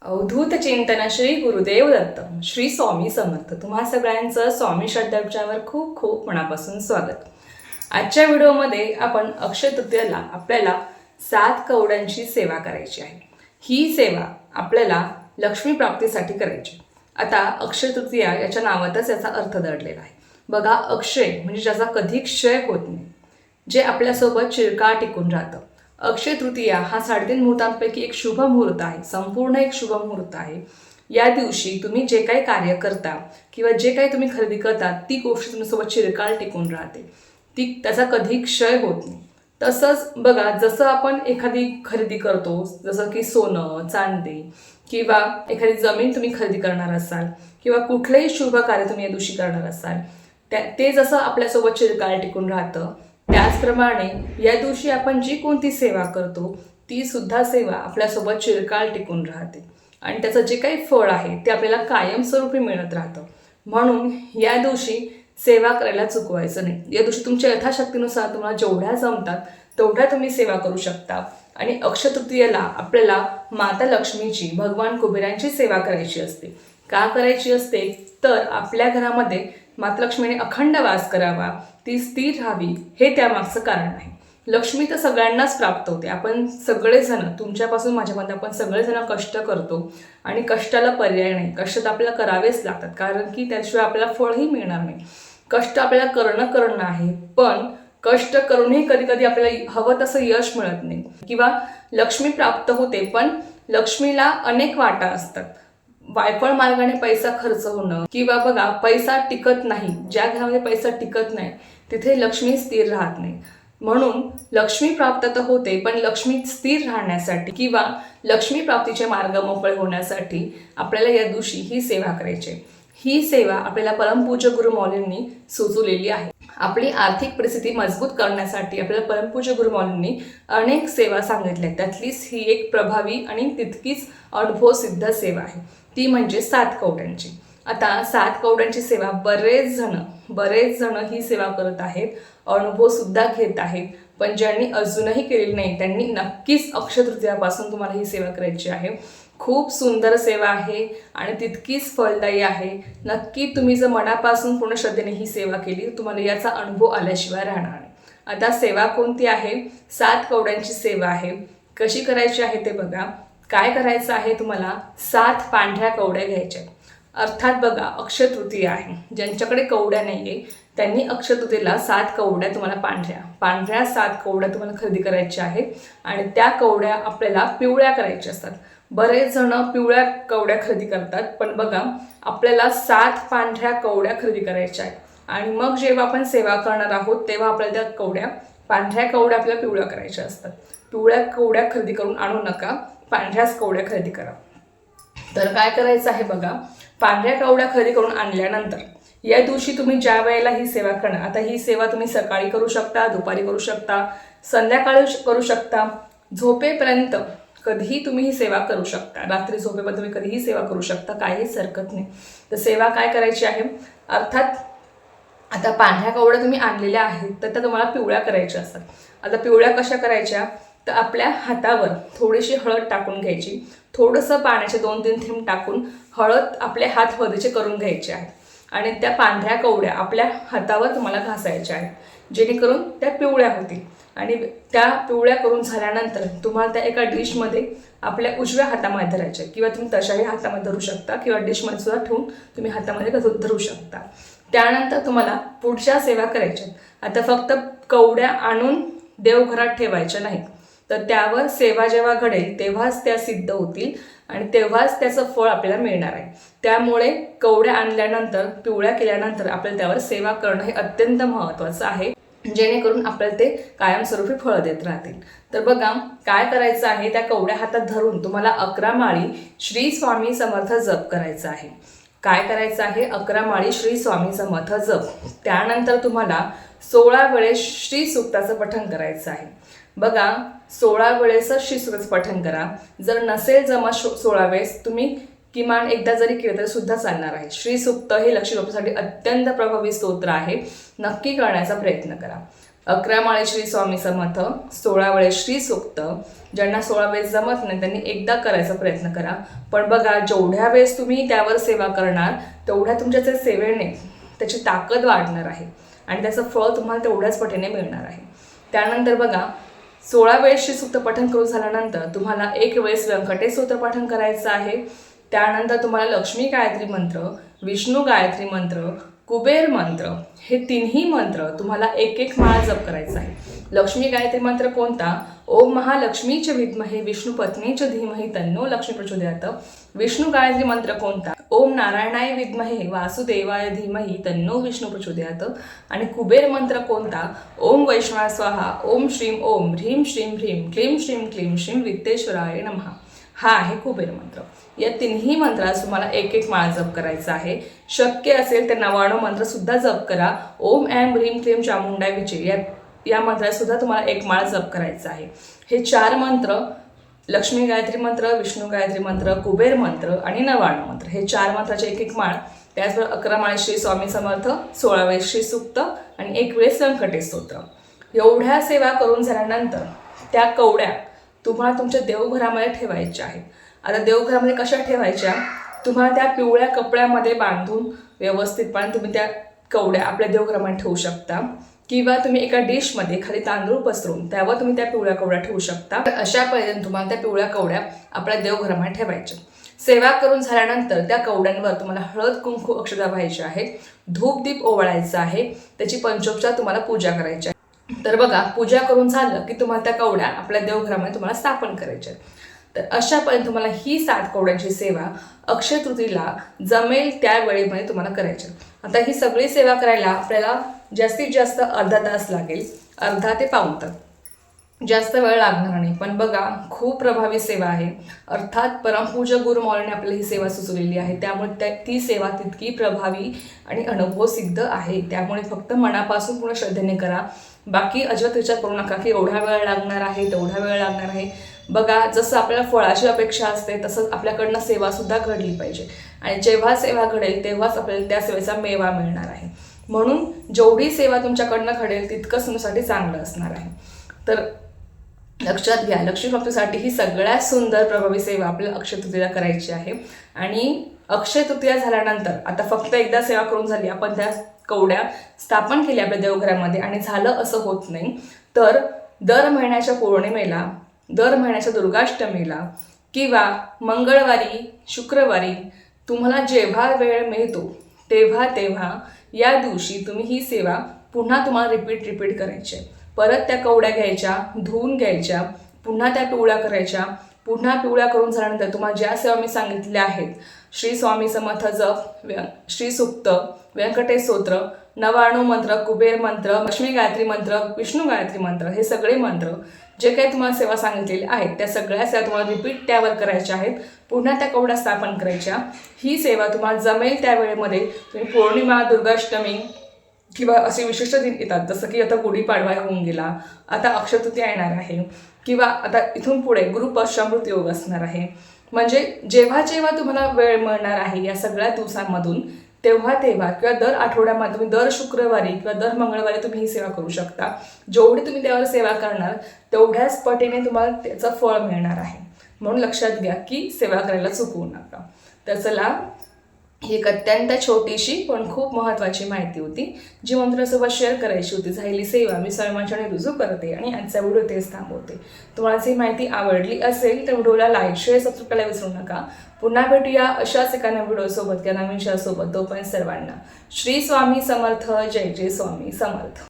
अवधूत चिंतन श्री गुरुदेव दत्त श्री स्वामी समर्थ. तुम्हा सगळ्यांचं स्वामी श्रद्धांच्यावर खूप खूप मनापासून स्वागत. आजच्या व्हिडिओमध्ये आपण अक्षय तृतीयेला आपल्याला 7 कवड्यांची सेवा करायची आहे. ही सेवा आपल्याला लक्ष्मी प्राप्तीसाठी करायची. आता अक्षय तृतीया याच्या नावातच याचा अर्थ दडलेला आहे. बघा, अक्षय म्हणजे ज्याचा कधी क्षय होत नाही, जे आपल्यासोबत चिरकाळ टिकून राहतं. अक्षय तृतीया हा 3.5 मुहूर्तांपैकी एक शुभ मुहूर्त आहे, संपूर्ण एक शुभ मुहूर्त आहे. या दिवशी तुम्ही जे काही कार्य करता किंवा जे काही तुम्ही खरेदी करता ती गोष्ट तुमच्यासोबत चिरकाळ टिकून राहते, ती त्याचा कधी क्षय होत नाही. तसंच बघा, जसं आपण एखादी खरेदी करतो, जसं की सोनं, चांदी किंवा एखादी जमीन तुम्ही खरेदी करणार असाल किंवा कुठलंही शुभ कार्य तुम्ही या दिवशी करणार असाल, ते जसं आपल्यासोबत चिरकाळ टिकून राहतं, त्याचप्रमाणे या दिवशी आपण जी कोणती सेवा करतो ती सुद्धा सेवा आपल्यासोबत चिरकाळ टिकून राहते आणि त्याचं जे काही फळ आहे ते आपल्याला कायमस्वरूपी मिळत राहतं. म्हणून या दिवशी सेवा करायला चुकवायचं नाही. या दिवशी तुमच्या यथाशक्तीनुसार तुम्हाला जेवढ्या जमतात तेवढ्या तुम्ही सेवा करू शकता. आणि अक्षय तृतीयेला आपल्याला माता लक्ष्मीची, भगवान कुबेरांची सेवा करायची असते. का करायची असते तर आपल्या घरामध्ये माता लक्ष्मीने अखंड वास करावा, ती स्थिर राहावी, हे त्यामागचं कारण आहे. लक्ष्मी तर सगळ्यांनाच प्राप्त होते. आपण सगळेजण, तुमच्यापासून माझ्यापर्यंत आपण सगळेजण कष्ट करतो आणि कष्टाला पर्याय नाही. कष्ट तर आपल्याला करावेच लागतात, कारण की त्याशिवाय आपल्याला फळही मिळणार नाही. कष्ट आपल्याला करणं आहे, पण कष्ट करूनही कधी कधी आपल्याला हवं तसं यश मिळत नाही किंवा लक्ष्मी प्राप्त होते, पण लक्ष्मीला अनेक वाटा असतात. वायफळ मार्गाने पैसा खर्च होणं किंवा बघा, पैसा टिकत नाही. ज्या घरामध्ये पैसा टिकत नाही तिथे लक्ष्मी स्थिर राहत नाही. म्हणून लक्ष्मी प्राप्त तर होते, पण लक्ष्मी स्थिर राहण्यासाठी किंवा लक्ष्मी प्राप्तीचे मार्ग मोकळे होण्यासाठी आपल्याला या दिवशी ही सेवा करायची. ही सेवा आपल्याला परमपूज्य गुरु मौलींनी सुचवलेली आहे. आपली आर्थिक परिस्थिती मजबूत करण्यासाठी आपल्याला परमपूज्य गुरु मौलींनी अनेक सेवा सांगितल्या. त्यातलीच ही एक प्रभावी आणि तितकीच अनुभवसिद्ध सेवा आहे, ती म्हणजे 7 कवड्यांची. आता 7 कवड्यांची सेवा बरेच जण ही सेवा करत आहेत, अनुभव सुद्धा घेत आहेत. पण ज्यांनी अजूनही केलेली नाही त्यांनी नक्कीच अक्षय तृतीयापासून तुम्हाला ही सेवा करायची आहे. खूप सुंदर सेवा आहे आणि तितकीच फलदायी आहे. नक्की तुम्ही जर मनापासून पूर्ण श्रद्धेने ही सेवा केली तुम्हाला याचा अनुभव आल्याशिवाय राहणार नाही. आता सेवा कोणती आहे? 7 कवड्यांची सेवा आहे. कशी करायची आहे ते बघा. काय करायचं आहे, तुम्हाला 7 पांढऱ्या कवड्या घ्यायच्या. अर्थात बघा, अक्षय तृतीया आहे, ज्यांच्याकडे कवड्या नाही आहे त्यांनी अक्षय तृतीयेला 7 कवड्या, तुम्हाला पांढऱ्या 7 कवड्या तुम्हाला खरेदी करायच्या आहेत. आणि त्या कवड्या आपल्याला पिवळ्या करायच्या असतात. बरेच जण पिवळ्या कवड्या खरेदी करतात, पण बघा, आपल्याला 7 पांढऱ्या कवड्या खरेदी करायच्या आहेत. आणि मग जेव्हा आपण सेवा करणार आहोत तेव्हा आपल्याला त्या पांढऱ्या कवड्या आपल्याला पिवळ्या करायच्या असतात. पिवळ्या कवड्या खरेदी करून आणू नका, पांढऱ्याच कवड्या खरेदी करा. तर काय करायचं आहे बघा, पांढऱ्या कवड्या खरेदी करून आणल्यानंतर या दिवशी तुम्ही ज्या वेळेला ही सेवा करणार, आता ही सेवा तुम्ही सकाळी करू शकता, दुपारी करू शकता, संध्याकाळी करू शकता, झोपेपर्यंत कधीही तुम्ही ही सेवा करू शकता. रात्री झोपेपर्यंत तुम्ही कधीही सेवा करू शकता, काहीच हरकत नाही. तर सेवा काय करायची आहे, अर्थात आता पांढऱ्या कवड्या तुम्ही आणलेल्या आहेत तर त्या तुम्हाला पिवळ्या करायच्या असतात. आता पिवळ्या कशा करायच्या, तर आपल्या हातावर थोडीशी हळद टाकून घ्यायची. थोडंसं पाण्याचे 2-3 थेंब टाकून हळद आपले हात हळदीचे करून घ्यायचे आहेत आणि त्या पांढऱ्या कवड्या आपल्या हातावर तुम्हाला घासायच्या आहेत, जेणेकरून त्या पिवळ्या होतील. आणि त्या पिवळ्या करून झाल्यानंतर तुम्हाला त्या एका डिशमध्ये आपल्या उजव्या हातामध्ये धरायच्या किंवा तुम्ही तशाही हातामध्ये धरू शकता किंवा डिशमध्ये सुद्धा ठेवून तुम्ही हातामध्ये धरू शकता. त्यानंतर तुम्हाला पुढच्या सेवा करायच्या. आता फक्त कवड्या आणून देवघरात ठेवायच्या नाहीत, तर त्यावर सेवा जेव्हा घडेल तेव्हाच त्या सिद्ध होतील आणि तेव्हाच त्याचं फळ आपल्याला मिळणार आहे. त्यामुळे कवड्या आणल्यानंतर, पिवळ्या केल्यानंतर आपल्याला त्यावर सेवा करणं हे अत्यंत महत्त्वाचं आहे, जेणेकरून आपल्याला ते कायमस्वरूपी फळ देत राहतील. तर बघा, काय करायचं आहे, त्या कवड्या हातात धरून तुम्हाला 11 माळी श्री स्वामी समर्थ जप करायचा आहे. काय करायचं आहे, 11 माळी श्री स्वामी समर्थ जप. त्यानंतर तुम्हाला 16 वेळेस श्री सूक्ताचं पठण करायचं आहे. बघा, 16 वेळेस श्री सूक्ताचं पठण करा. जर नसेल जमत 16 वेळेस, तुम्ही किमान एकदा जरी केलं तरी सुद्धा चालणार आहे. श्री सूक्त हे लक्ष्मी प्राप्तीसाठी अत्यंत प्रभावी स्तोत्र आहे, नक्की करण्याचा प्रयत्न करा. 11 माळे श्री स्वामी समर्थ, 16 वेळेस श्री सूक्त. ज्यांना 16 वेळेस जमत नाही त्यांनी एकदा करायचा प्रयत्न करा. पण बघा, जेवढ्या वेळेस तुम्ही त्यावर सेवा करणार तेवढ्या तुमच्या त्या सेवेने त्याची ताकद वाढणार आहे आणि त्याचं फळ तुम्हाला तेवढ्याच पटीने मिळणार आहे. त्यानंतर बघा, 16 वेळेस श्री सूक्त पठण करून झाल्यानंतर तुम्हाला 1 वेळेस व्यंकटेश स्तोत्र पठण करायचं आहे. त्यानंतर तुम्हाला लक्ष्मी गायत्री मंत्र, विष्णू गायत्री मंत्र, कुबेर मंत्र हे तिन्ही मंत्र तुम्हाला 1-1 माळा जप करायचा आहे. लक्ष्मी गायत्री मंत्र कोणता? ओम महालक्ष्मीचे विद्महे विष्णू पत्नीचे धीमहि तन्नो लक्ष्मी प्रचोदयात. विष्णू गायत्री मंत्र कोणता? ओम नारायणाय विद्महे वासुदेवाय धीमहि तन्नो विष्णू प्रचोदयात. आणि कुबेर मंत्र कोणता? ओम वैष्णवा स्वाहा, ओम श्रीम ओम ह्रीम श्रीम ह्रीम क्लीम श्रीम क्लीम श्रीम वित्तेश्वराय नमः. हा आहे कुबेर मंत्र. या तिन्ही मंत्रास तुम्हाला 1-1 माळा जप करायचा आहे. शक्य असेल तर 99 मंत्र सुद्धा जप करा. ओम ऐं ह्रीम क्लीम चामुंडाय विचे या मंत्रात सुद्धा तुम्हाला 1 माळ जप करायचा आहे. हे 4 मंत्र, लक्ष्मी गायत्री मंत्र, विष्णू गायत्री मंत्र, कुबेर मंत्र आणि 99 मंत्र, हे 4 मंत्राचे 1-1 माळ. त्याचबरोबर 11 माळे श्री स्वामी समर्थ, 16 वेळेस श्री सूक्त आणि 1 वेळेस व्यंकटेश स्तोत्र. एवढ्या सेवा करून झाल्यानंतर त्या कवड्या तुम्हाला तुमच्या देवघरामध्ये ठेवायच्या आहेत. आता देवघरामध्ये कशा ठेवायच्या? तुम्हाला त्या पिवळ्या कपड्यामध्ये बांधून व्यवस्थितपणे तुम्ही त्या कवड्या आपल्या देवघरामध्ये ठेवू शकता, किंवा तुम्ही एका डिशमध्ये खाली तांदूळ पसरून त्यावर तुम्ही त्या पिवळ्या कवड्या ठेवू शकता. अशा पद्धतीने तुम्हाला त्या पिवळ्या कवड्या आपल्या देवघरामध्ये ठेवायच्या. सेवा करून झाल्यानंतर त्या कवड्यांवर तुम्हाला हळद कुंकू अक्षता व्हायचे आहेत, धूप दीप ओवाळायचा आहे, त्याची पंचोपचार तुम्हाला पूजा करायची आहे. तर बघा, पूजा करून झालं की तुम्हाला त्या कवड्या आपल्या देवघरामध्ये तुम्हाला स्थापन करायच्या. तर अशा पद्धतीने तुम्हाला ही 7 कवड्यांची सेवा अक्षय तृतीयेला जमेल त्या वेळेमध्ये तुम्हाला करायची. आता ही सगळी सेवा करायला आपल्याला जास्तीत जास्त अर्धा तास लागेल, अर्धा ते पाऊण तास, जास्त वेळ लागणार नाही. पण बघा, खूप प्रभावी सेवा आहे. अर्थात परमपूज्य गुरुमौलीने आपल्याला ही सेवा सुचवलेली आहे, त्यामुळे ती सेवा तितकी प्रभावी आणि अनुभव सिद्ध आहे. त्यामुळे फक्त मनापासून पूर्ण श्रद्धेने करा. बाकी अजिबात विचार करू नका की एवढा वेळ लागणार आहे, तेवढा वेळ लागणार आहे. बघा, जसं आपल्याला फळाची अपेक्षा असते तसंच आपल्याकडनं सेवासुद्धा घडली पाहिजे. आणि जेव्हा सेवा घडेल तेव्हाच आपल्याला त्या सेवेचा मेवा मिळणार आहे. म्हणून जेवढी सेवा तुमच्याकडनं घडेल तितकंच तुमच्यासाठी चांगलं असणार आहे. तर लक्षात घ्या, लक्ष्मी प्राप्तीसाठी ही सगळ्यात सुंदर प्रभावी सेवा आपल्याला अक्षय तृतीयेला करायची आहे. आणि अक्षय तृतीया झाल्यानंतर आता फक्त एकदा सेवा करून झाली, आपण त्या कवड्या स्थापन केल्या आपल्या देवघरामध्ये आणि झालं असं होत नाही, तर दर महिन्याच्या पौर्णिमेला, दर महिन्याच्या दुर्गाष्टमीला किंवा मंगळवारी, शुक्रवारी तुम्हाला जेव्हा वेळ मिळतो तेव्हा या दिवशी तुम्ही ही सेवा पुन्हा तुम्हाला रिपीट करायची आहे. परत त्या कवड्या घ्यायच्या, धुवून घ्यायच्या, पुन्हा त्या पिवळ्या करायच्या. पुन्हा पिवळ्या करून झाल्यानंतर तुम्हाला ज्या सेवा मी सांगितल्या आहेत, श्री स्वामी समर्थ जप, श्री सूक्त, व्यंकटेश स्तोत्र, 99 मंत्र, कुबेर मंत्र, लक्ष्मी गायत्री मंत्र, विष्णू गायत्री मंत्र, हे सगळे मंत्र जे काही तुम्हाला सेवा सांगितलेली आहेत त्या सगळ्या सेवा तुम्हाला रिपीट त्यावर करायच्या आहेत. पुन्हा त्या कवड्या स्थापन करायच्या. ही सेवा तुम्हाला जमेल त्या वेळेमध्ये तुम्ही पौर्णिमा, दुर्गाष्टमी किंवा असे विशिष्ट दिन येतात, जसं की आता गुढीपाडवा होऊन गेला, आता अक्षय तृतीया येणार आहे, किंवा आता इथून पुढे गुरुपश्चामृत योग असणार आहे. म्हणजे जेव्हा तुम्हाला वेळ मिळणार आहे या सगळ्या दिवसांमधून तेव्हा किंवा दर आठवड्यामध्ये तुम्ही दर शुक्रवारी किंवा दर मंगळवारी तुम्ही ही सेवा करू शकता. जेवढी तुम्ही त्यावर सेवा करणार तेवढ्याच पटीने तुम्हाला त्याचं फळ मिळणार आहे. म्हणून लक्षात घ्या की सेवा करायला चुकवू नका. तर चला, ही एक अत्यंत छोटीशी पण खूप महत्त्वाची माहिती होती जी मला तुमच्यासोबत शेअर करायची होती. झालेली सेवा मी स्वयंचने रुजू करते आणि आजचा व्हिडिओ तेच थांबवते. तुम्हाला ही माहिती आवडली असेल तर व्हिडिओला लाईक, शेअर, सबस्क्राईब करायला विसरू नका. पुन्हा भेटूया अशाच एका नवीन व्हिडिओसोबत किंवा नवीन शेअरसोबत. तोपर्यंत सर्वांना श्री स्वामी समर्थ. जय जय स्वामी समर्थ.